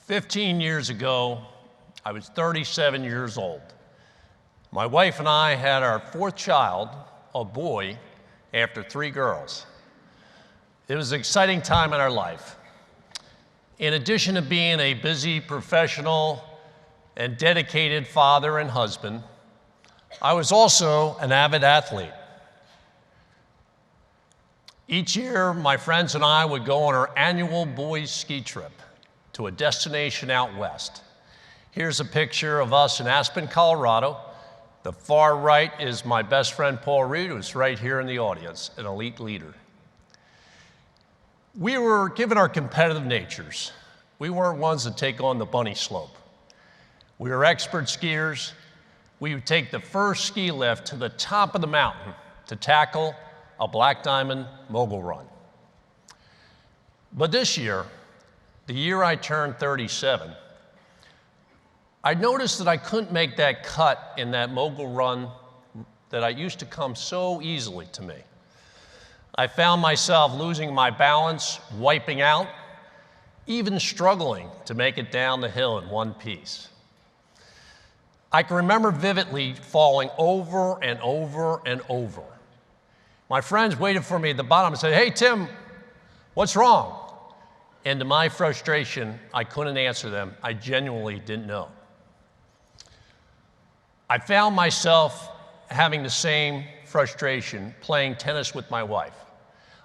15 years ago, I was 37 years old. My wife and I had our fourth child, a boy, after 3 girls. It was an exciting time in our life. In addition to being a busy professional and dedicated father and husband, I was also an avid athlete. Each year, my friends and I would go on our annual boys' ski trip to a destination out west. Here's a picture of us in Aspen, Colorado. The far right is my best friend, Paul Reed, who's right here in the audience, an elite leader. We were, given our competitive natures, we weren't ones to take on the bunny slope. We were expert skiers. We would take the first ski lift to the top of the mountain to tackle a black diamond mogul run. But this year, the year I turned 37, I noticed that I couldn't make that cut in that mogul run that I used to come so easily to me. I found myself losing my balance, wiping out, even struggling to make it down the hill in one piece. I can remember vividly falling over and over and over. My friends waited for me at the bottom and said, "Hey, Tim, what's wrong?" And to my frustration, I couldn't answer them. I genuinely didn't know. I found myself having the same frustration playing tennis with my wife,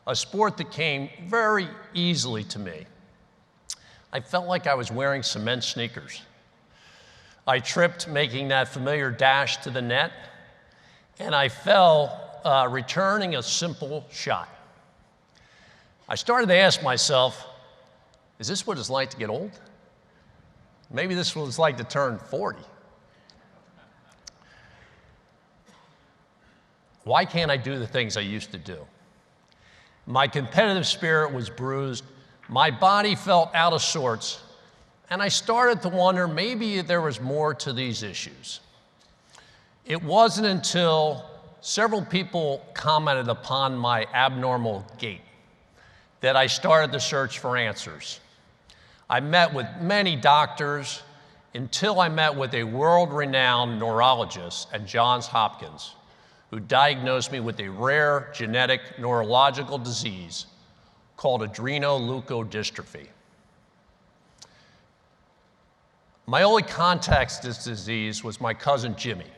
a sport that came very easily to me. I felt like I was wearing cement sneakers. I tripped making that familiar dash to the net, and I fell returning a simple shot. I started to ask myself, is this what it's like to get old? Maybe this is what it's like to turn 40. Why can't I do the things I used to do? My competitive spirit was bruised, my body felt out of sorts, and I started to wonder maybe there was more to these issues. It wasn't until several people commented upon my abnormal gait that I started to search for answers. I met with many doctors until I met with a world-renowned neurologist at Johns Hopkins who diagnosed me with a rare genetic neurological disease called adrenoleukodystrophy. My only contact to this disease was my cousin Jimmy,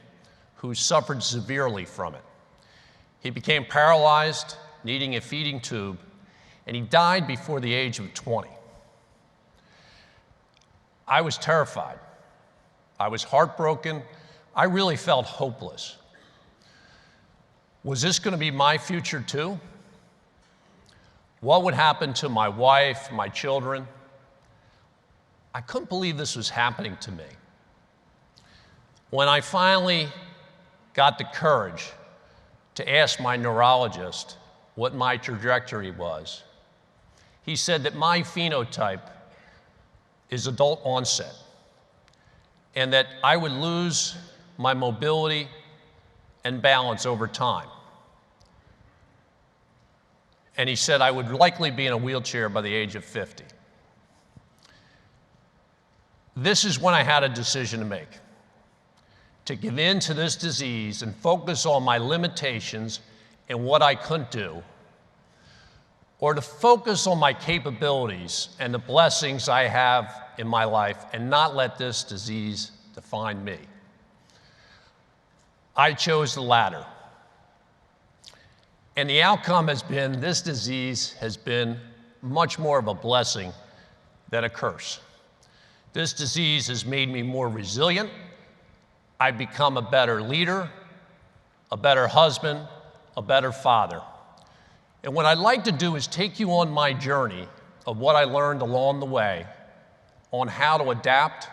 who suffered severely from it. He became paralyzed, needing a feeding tube, and he died before the age of 20. I was terrified. I was heartbroken. I really felt hopeless. Was this going to be my future too? What would happen to my wife, my children? I couldn't believe this was happening to me. When I finally got the courage to ask my neurologist what my trajectory was, he said that my phenotype is adult onset and that I would lose my mobility and balance over time. And he said I would likely be in a wheelchair by the age of 50. This is when I had a decision to make: to give in to this disease and focus on my limitations and what I couldn't do, or to focus on my capabilities and the blessings I have in my life and not let this disease define me. I chose the latter. And the outcome has been this disease has been much more of a blessing than a curse. This disease has made me more resilient. I've become a better leader, a better husband, a better father. And what I'd like to do is take you on my journey of what I learned along the way on how to adapt,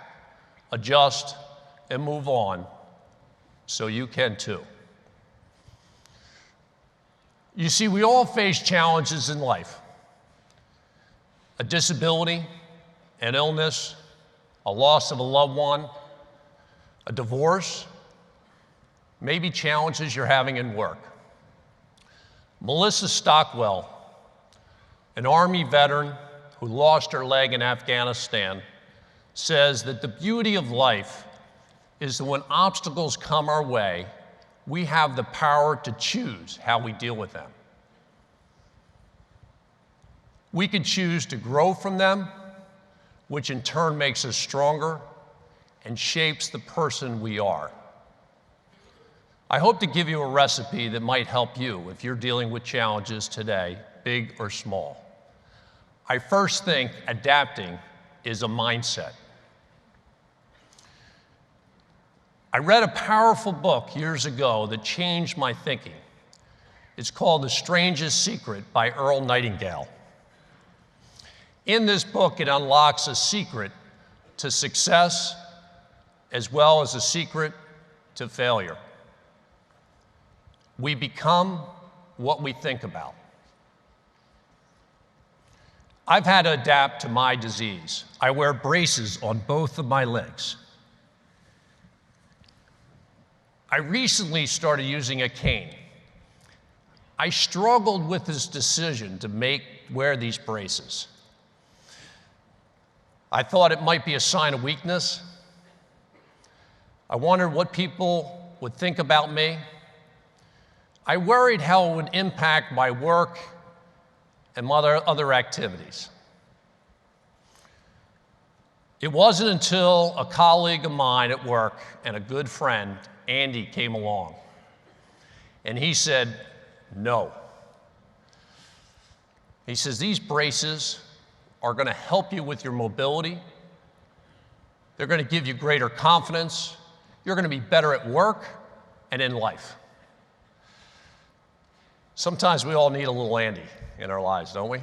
adjust, and move on so you can too. You see, we all face challenges in life: a disability, an illness, a loss of a loved one, a divorce, maybe challenges you're having in work. Melissa Stockwell, an Army veteran who lost her leg in Afghanistan, says that the beauty of life is that when obstacles come our way, we have the power to choose how we deal with them. We can choose to grow from them, which in turn makes us stronger and shapes the person we are. I hope to give you a recipe that might help you if you're dealing with challenges today, big or small. I first think adapting is a mindset. I read a powerful book years ago that changed my thinking. It's called The Strangest Secret by Earl Nightingale. In this book, it unlocks a secret to success as well as a secret to failure. We become what we think about. I've had to adapt to my disease. I wear braces on both of my legs. I recently started using a cane. I struggled with this decision to wear these braces. I thought it might be a sign of weakness. I wondered what people would think about me. I worried how it would impact my work and my other activities. It wasn't until a colleague of mine at work and a good friend, Andy, came along, and he said, no. He says, these braces are going to help you with your mobility. They're going to give you greater confidence. You're going to be better at work and in life. Sometimes we all need a little Andy in our lives, don't we?